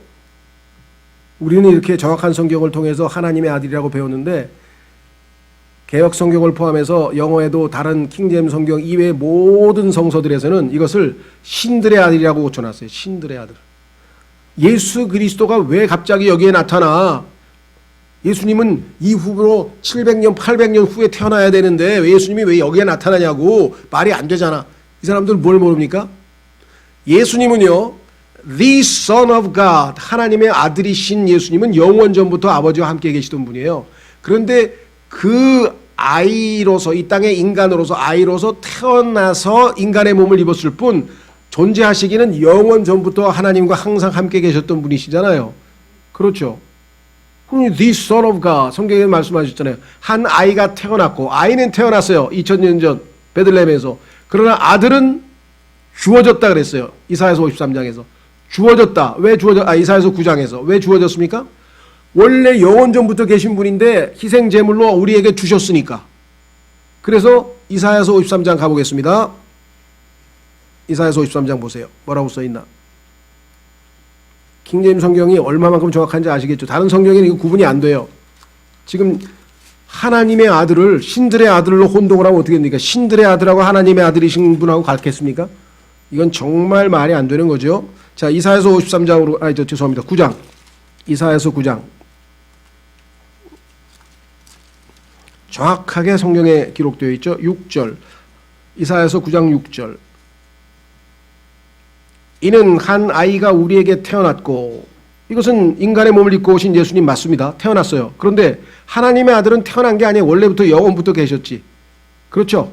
우리는 이렇게 정확한 성경을 통해서 하나님의 아들이라고 배웠는데 개역 성경을 포함해서 영어에도 다른 킹제임스 성경 이외의 모든 성서들에서는 이것을 신들의 아들이라고 고쳐놨어요. 신들의 아들. 예수 그리스도가 왜 갑자기 여기에 나타나? 예수님은 이후로 700년, 800년 후에 태어나야 되는데 왜 예수님이 왜 여기에 나타나냐고 말이 안 되잖아. 이 사람들 뭘 모릅니까? 예수님은요, The Son of God, 하나님의 아들이신 예수님은 영원 전부터 아버지와 함께 계시던 분이에요. 그런데 그 아이로서 이 땅의 인간으로서 아이로서 태어나서 인간의 몸을 입었을 뿐 존재하시기는 영원 전부터 하나님과 항상 함께 계셨던 분이시잖아요. 그렇죠. The Son of God 성경에 말씀하셨잖아요. 한 아이가 태어났고 아이는 태어났어요. 2000년 전 베들레헴에서. 그러나 아들은 주어졌다 그랬어요. 이사야서 53장에서. 주어졌다. 왜 이사야서 9장에서. 왜 주어졌습니까? 원래 영원 전부터 계신 분인데 희생 제물로 우리에게 주셨으니까. 그래서 이사야서 53장 가보겠습니다. 이사야서 53장 보세요. 뭐라고 써있나? 킹제임스 성경이 얼마만큼 정확한지 아시겠죠? 다른 성경에는 이거 구분이 안 돼요. 지금 하나님의 아들을 신들의 아들로 혼동을 하면 어떻게 됩니까? 신들의 아들하고 하나님의 아들이신 분하고 같겠습니까? 이건 정말 말이 안 되는 거죠. 자, 이사야서 53장으로 죄송합니다. 9장. 이사야서 9장. 정확하게 성경에 기록되어 있죠. 6절. 이사야서 9장 6절. 이는 한 아이가 우리에게 태어났고 이것은 인간의 몸을 입고 오신 예수님 맞습니다. 태어났어요. 그런데 하나님의 아들은 태어난 게 아니에요. 원래부터 영원부터 계셨지. 그렇죠.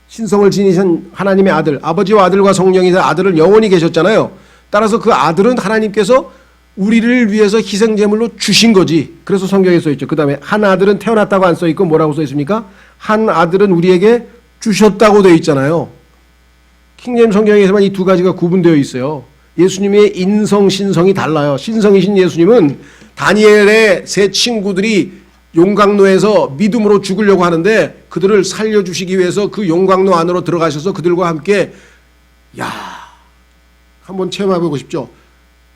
신성을 지니신 하나님의 아들, 아버지와 아들과 성령이 아들을 영원히 계셨잖아요. 따라서 그 아들은 하나님께서 우리를 위해서 희생제물로 주신 거지. 그래서 성경에 써있죠. 그 다음에 한 아들은 태어났다고 안 써있고 뭐라고 써있습니까? 한 아들은 우리에게 주셨다고 되어 있잖아요. 킹제임스 성경에서만 이 두 가지가 구분되어 있어요. 예수님의 인성, 신성이 달라요. 신성이신 예수님은 다니엘의 세 친구들이 용광로에서 믿음으로 죽으려고 하는데 그들을 살려주시기 위해서 그 용광로 안으로 들어가셔서 그들과 함께 한번 체험해보고 싶죠.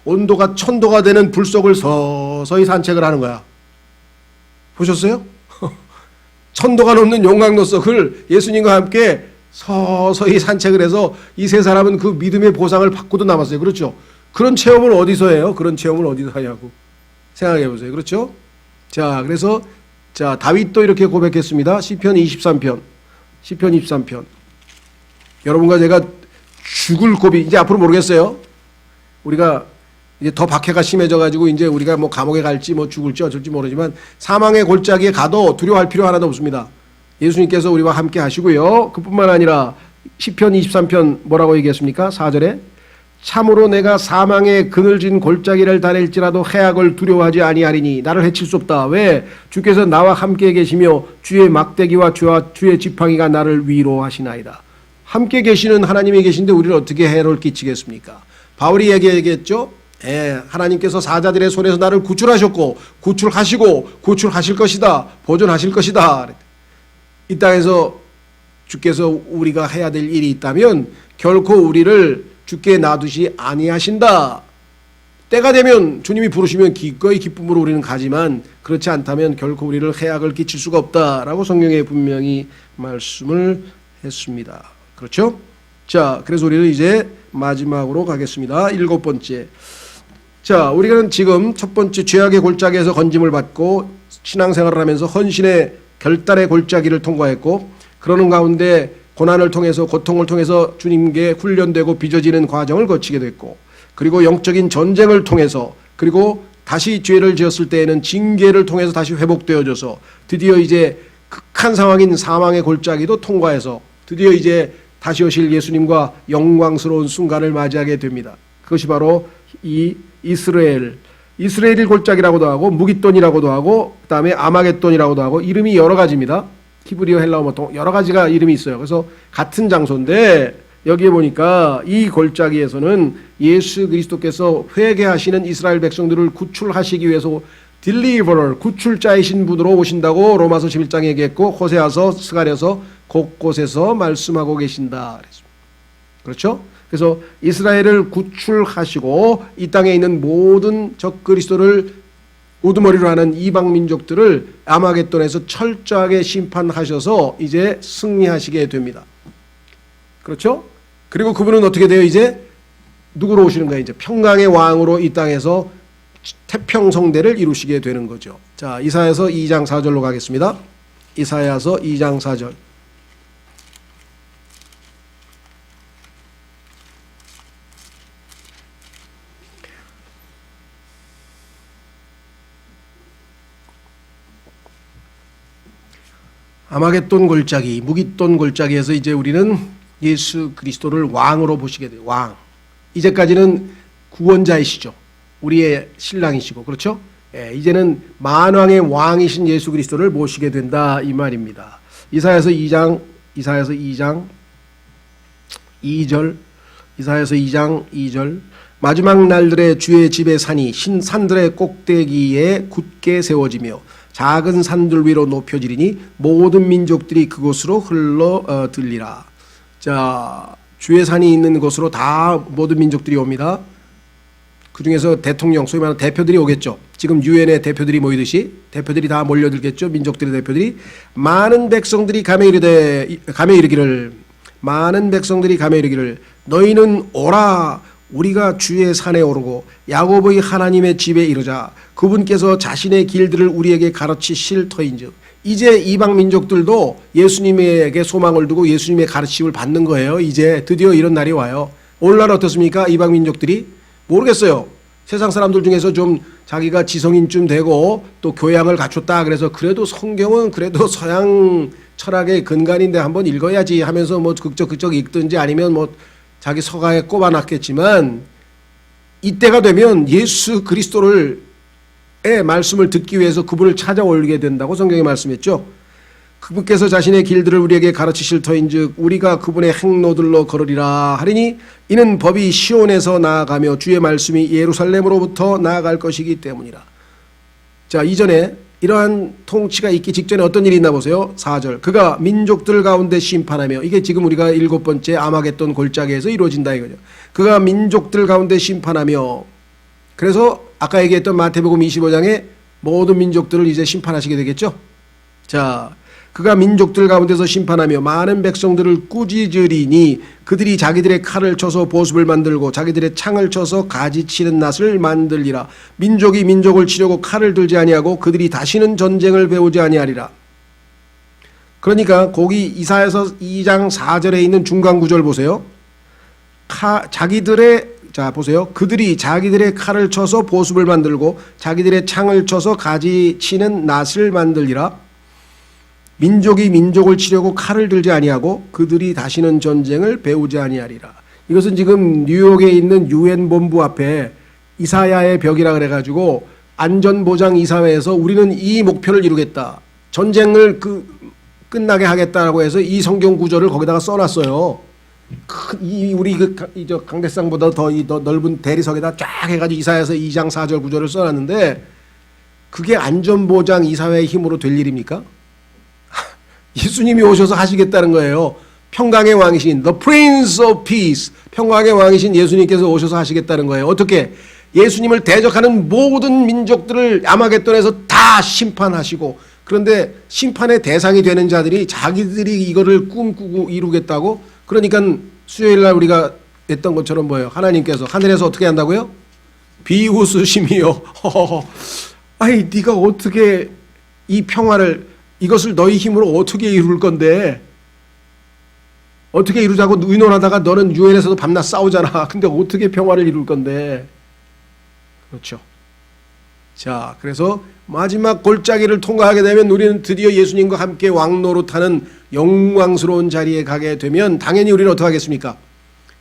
온도가 1000도가 되는 불 속을 서서히 산책을 하는 거야. 보셨어요? 1000도가 넘는 용광로 속을 예수님과 함께 서서히 산책을 해서 이 세 사람은 그 믿음의 보상을 받고도 남았어요. 그렇죠? 그런 체험을 어디서 해요? 그런 체험을 어디서 하냐고 생각해 보세요. 그렇죠? 자, 그래서 다윗도 이렇게 고백했습니다. 시편 23편. 시편 23편. 여러분과 제가 죽을 고비, 이제 앞으로 모르겠어요. 우리가 이제 더 박해가 심해져 가지고 이제 우리가 뭐 감옥에 갈지 뭐 죽을지 어쩔지 모르지만 사망의 골짜기에 가도 두려워할 필요 하나도 없습니다. 예수님께서 우리와 함께 하시고요. 그뿐만 아니라 시편 23편 뭐라고 얘기했습니까? 4절에 참으로 내가 사망의 그늘진 골짜기를 다닐지라도 해악을 두려워하지 아니하리니 나를 해칠 수 없다. 왜? 주께서 나와 함께 계시며 주의 막대기와 주의 지팡이가 나를 위로하시나이다. 함께 계시는 하나님이 계신데 우리를 어떻게 해를 끼치겠습니까? 바울이 얘기했죠. 하나님께서 사자들의 손에서 나를 구출하셨고 구출하시고 구출하실 것이다. 보존하실 것이다. 이 땅에서 주께서 우리가 해야 될 일이 있다면 결코 우리를 주께 놔두시 아니하신다. 때가 되면 주님이 부르시면 기꺼이 기쁨으로 우리는 가지만 그렇지 않다면 결코 우리를 해악을 끼칠 수가 없다라고 성경에 분명히 말씀을 했습니다. 그렇죠? 자, 그래서 우리는 이제 마지막으로 가겠습니다. 7번째. 자, 우리는 지금 첫 번째 죄악의 골짜기에서 건짐을 받고 신앙생활을 하면서 헌신의 결단의 골짜기를 통과했고, 그러는 가운데 고난을 통해서 고통을 통해서 주님께 훈련되고 빚어지는 과정을 거치게 됐고, 그리고 영적인 전쟁을 통해서, 그리고 다시 죄를 지었을 때에는 징계를 통해서 다시 회복되어져서 드디어 이제 극한 상황인 사망의 골짜기도 통과해서 드디어 이제 다시 오실 예수님과 영광스러운 순간을 맞이하게 됩니다. 그것이 바로 이 이스라엘 골짜기라고도 하고 무깃돈이라고도 하고 그다음에 아마겟돈이라고도 하고 이름이 여러 가지입니다. 히브리어, 헬라어 여러 가지가 이름이 있어요. 그래서 같은 장소인데 여기에 보니까 이 골짜기에서는 예수 그리스도께서 회개하시는 이스라엘 백성들을 구출하시기 위해서 딜리버럴, 구출자이신 분으로 오신다고 로마서 11장에 얘기했고 호세아서, 스가랴서 곳곳에서 말씀하고 계신다. 그렇죠? 그래서 이스라엘을 구출하시고 이 땅에 있는 모든 적그리스도를 우두머리로 하는 이방 민족들을 아마겟돈에서 철저하게 심판하셔서 이제 승리하시게 됩니다. 그렇죠? 그리고 그분은 어떻게 돼요? 이제 누구로 오시는 거예요? 이제 평강의 왕으로 이 땅에서 태평성대를 이루시게 되는 거죠. 자, 이사야서 2장 4절로 가겠습니다. 이사야서 2장 4절. 아마겟돈 골짜기, 무깃돈 골짜기에서 이제 우리는 예수 그리스도를 왕으로 보시게 돼요. 왕. 이제까지는 구원자이시죠. 우리의 신랑이시고, 그렇죠? 예, 이제는 만왕의 왕이신 예수 그리스도를 모시게 된다 이 말입니다. 이사야서 2장 2절. 이사야서 2장 2절. 마지막 날들의 주의 집의 산이 산들의 꼭대기에 굳게 세워지며 작은 산들 위로 높여지리니 모든 민족들이 그곳으로 흘러 들리라. 자, 주의 산이 있는 곳으로 다 모든 민족들이 옵니다. 그 중에서 대통령, 소위 말하는 대표들이 오겠죠. 지금 유엔의 대표들이 모이듯이 대표들이 다 몰려들겠죠. 민족들의 대표들이. 많은 백성들이 감에 이르기를 너희는 오라. 우리가 주의 산에 오르고 야곱의 하나님의 집에 이르자. 그분께서 자신의 길들을 우리에게 가르치실 터인즉. 이제 이방 민족들도 예수님에게 소망을 두고 예수님의 가르침을 받는 거예요. 이제 드디어 이런 날이 와요. 오늘날 어떻습니까? 이방 민족들이? 모르겠어요. 세상 사람들 중에서 좀 자기가 지성인쯤 되고 또 교양을 갖췄다 그래서 그래도 성경은 그래도 서양 철학의 근간인데 한번 읽어야지 하면서 뭐 극적 읽든지 아니면 뭐 자기 서가에 꼽아놨겠지만 이때가 되면 예수 그리스도의 말씀을 듣기 위해서 그분을 찾아올게 된다고 성경에 말씀했죠. 그분께서 자신의 길들을 우리에게 가르치실 터인즉 우리가 그분의 행로들로 걸으리라 하리니 이는 법이 시온에서 나아가며 주의 말씀이 예루살렘으로부터 나아갈 것이기 때문이라. 자, 이전에 이러한 통치가 있기 직전에 어떤 일이 있나 보세요. 4절. 그가 민족들 가운데 심판하며, 이게 지금 우리가 7번째 아마겟돈 골짜기에서 이루어진다 이거죠. 그가 민족들 가운데 심판하며, 그래서 아까 얘기했던 마태복음 25장에 모든 민족들을 이제 심판하시게 되겠죠. 자, 그가 민족들 가운데서 심판하며 많은 백성들을 꾸짖으리니 그들이 자기들의 칼을 쳐서 보습을 만들고 자기들의 창을 쳐서 가지치는 낫을 만들리라. 민족이 민족을 치려고 칼을 들지 아니하고 그들이 다시는 전쟁을 배우지 아니하리라. 그러니까 거기 이사야서 2장 4절에 있는 중간 구절 보세요. 보세요. 그들이 자기들의 칼을 쳐서 보습을 만들고 자기들의 창을 쳐서 가지치는 낫을 만들리라. 민족이 민족을 치려고 칼을 들지 아니하고 그들이 다시는 전쟁을 배우지 아니하리라. 이것은 지금 뉴욕에 있는 유엔 본부 앞에 이사야의 벽이라 그래가지고 안전보장이사회에서 우리는 이 목표를 이루겠다. 전쟁을 끝나게 하겠다라고 해서 이 성경 구절을 거기다가 써놨어요. 우리 강대상보다 더 넓은 대리석에다 쫙 해가지고 이사야서 2장 4절 구절을 써놨는데 그게 안전보장이사회의 힘으로 될 일입니까? 예수님이 오셔서 하시겠다는 거예요. 평강의 왕이신 The Prince of Peace, 평강의 왕이신 예수님께서 오셔서 하시겠다는 거예요. 어떻게? 예수님을 대적하는 모든 민족들을 아마겟돈에서 다 심판하시고, 그런데 심판의 대상이 되는 자들이 자기들이 이거를 꿈꾸고 이루겠다고. 그러니까 수요일날 우리가 했던 것처럼 뭐예요? 하나님께서 하늘에서 어떻게 한다고요? 비웃으심이요. 아이 네가 어떻게 이 평화를, 이것을 너희 힘으로 어떻게 이룰 건데, 어떻게 이루자고 의논하다가 너는 유엔에서도 밤낮 싸우잖아. 근데 어떻게 평화를 이룰 건데. 그렇죠. 자, 그래서 마지막 골짜기를 통과하게 되면 우리는 드디어 예수님과 함께 왕노릇하는 영광스러운 자리에 가게 되면 당연히 우리는 어떻게 하겠습니까?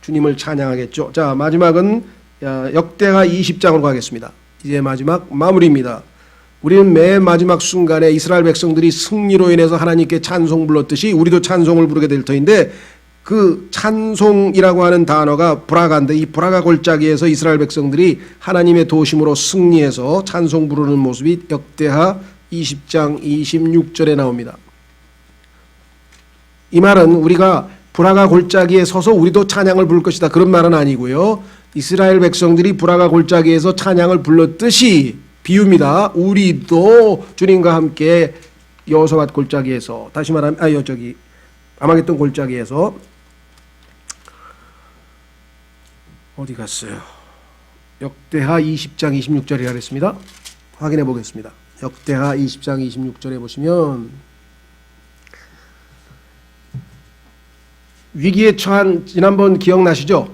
주님을 찬양하겠죠. 자, 마지막은 역대하 20장으로 가겠습니다. 이제 마지막 마무리입니다. 우리는 맨 마지막 순간에 이스라엘 백성들이 승리로 인해서 하나님께 찬송 불렀듯이 우리도 찬송을 부르게 될 터인데, 그 찬송이라고 하는 단어가 브라가인데, 이 브라가 골짜기에서 이스라엘 백성들이 하나님의 도심으로 승리해서 찬송 부르는 모습이 역대하 20장 26절에 나옵니다. 이 말은 우리가 브라가 골짜기에 서서 우리도 찬양을 부를 것이다, 그런 말은 아니고요. 이스라엘 백성들이 브라가 골짜기에서 찬양을 불렀듯이 비유입니다. 우리도 주님과 함께 여호사밧 골짜기에서, 다시 말하면 아마겟돈 골짜기에서, 어디 갔어요? 역대하 20장 26절이라 그랬습니다. 확인해 보겠습니다. 역대하 20장 26절에 보시면 위기에 처한, 지난번 기억나시죠?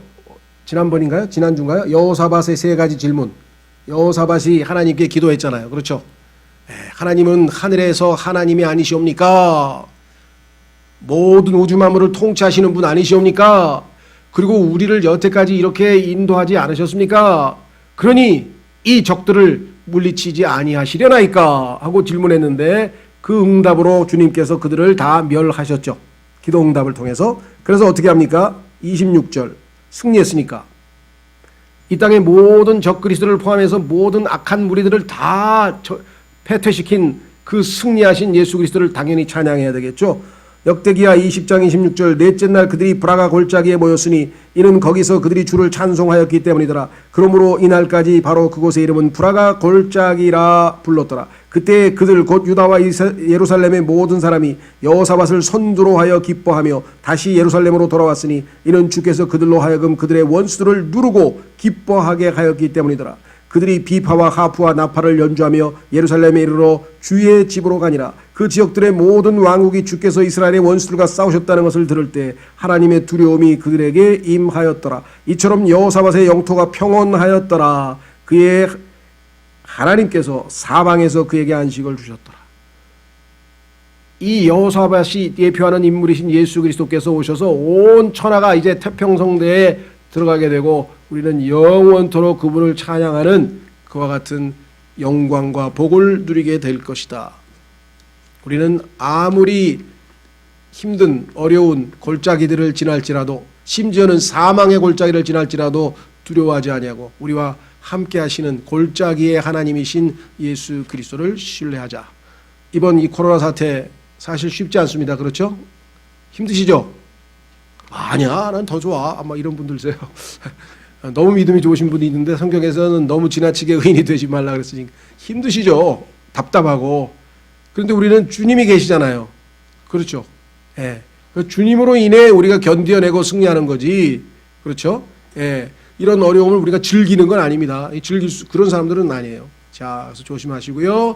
지난번인가요? 지난주인가요? 여호사밧의 세 가지 질문. 여호사밧이 하나님께 기도했잖아요. 그렇죠? 하나님은 하늘에서 하나님이 아니시옵니까? 모든 우주 만물을 통치하시는 분 아니시옵니까? 그리고 우리를 여태까지 이렇게 인도하지 않으셨습니까? 그러니 이 적들을 물리치지 아니하시려나이까? 하고 질문했는데, 그 응답으로 주님께서 그들을 다 멸하셨죠. 기도 응답을 통해서. 그래서 어떻게 합니까? 26절 승리했으니까 이 땅의 모든 적그리스도를 포함해서 모든 악한 무리들을 다 패퇴시킨 그 승리하신 예수 그리스도를 당연히 찬양해야 되겠죠. 역대기하 20장 26절 넷째 날 그들이 브라가 골짜기에 모였으니 이는 거기서 그들이 주를 찬송하였기 때문이더라. 그러므로 이날까지 바로 그곳의 이름은 브라가 골짜기라 불렀더라. 그때 그들 곧 유다와 예루살렘의 모든 사람이 여호사밧을 선두로 하여 기뻐하며 다시 예루살렘으로 돌아왔으니 이는 주께서 그들로 하여금 그들의 원수들을 누르고 기뻐하게 하였기 때문이더라. 그들이 비파와 하프와 나팔을 연주하며 예루살렘에 이르러 주의 집으로 가니라. 그 지역들의 모든 왕국이 주께서 이스라엘의 원수들과 싸우셨다는 것을 들을 때 하나님의 두려움이 그들에게 임하였더라. 이처럼 여호사밧의 영토가 평온하였더라. 그의 하나님께서 사방에서 그에게 안식을 주셨더라. 이 여호사밧이 예표하는 인물이신 예수 그리스도께서 오셔서 온 천하가 이제 태평성대에 들어가게 되고 우리는 영원토록 그분을 찬양하는 그와 같은 영광과 복을 누리게 될 것이다. 우리는 아무리 힘든 어려운 골짜기들을 지날지라도, 심지어는 사망의 골짜기를 지날지라도 두려워하지 아니하고 우리와 함께 하시는 골짜기의 하나님이신 예수 그리스도를 신뢰하자. 이번 이 코로나 사태 사실 쉽지 않습니다. 그렇죠? 힘드시죠? 아니야, 난 더 좋아. 아마 이런 분들세요. 너무 믿음이 좋으신 분이 있는데 성경에서는 너무 지나치게 의인이 되지 말라 그랬으니 힘드시죠. 답답하고. 그런데 우리는 주님이 계시잖아요. 그렇죠? 예. 주님으로 인해 우리가 견뎌내고 승리하는 거지. 그렇죠? 예. 이런 어려움을 우리가 즐기는 건 아닙니다. 그런 사람들은 아니에요. 자, 그래서 조심하시고요.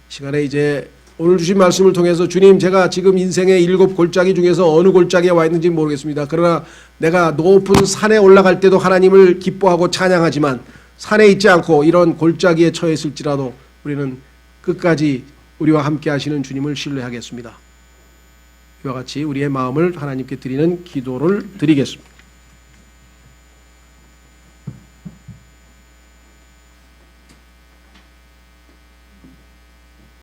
시간에 이제 오늘 주신 말씀을 통해서 주님, 제가 지금 인생의 7 골짜기 중에서 어느 골짜기에 와 있는지 모르겠습니다. 그러나 내가 높은 산에 올라갈 때도 하나님을 기뻐하고 찬양하지만 산에 있지 않고 이런 골짜기에 처했을지라도 우리는 끝까지 우리와 함께 하시는 주님을 신뢰하겠습니다. 이와 같이 우리의 마음을 하나님께 드리는 기도를 드리겠습니다.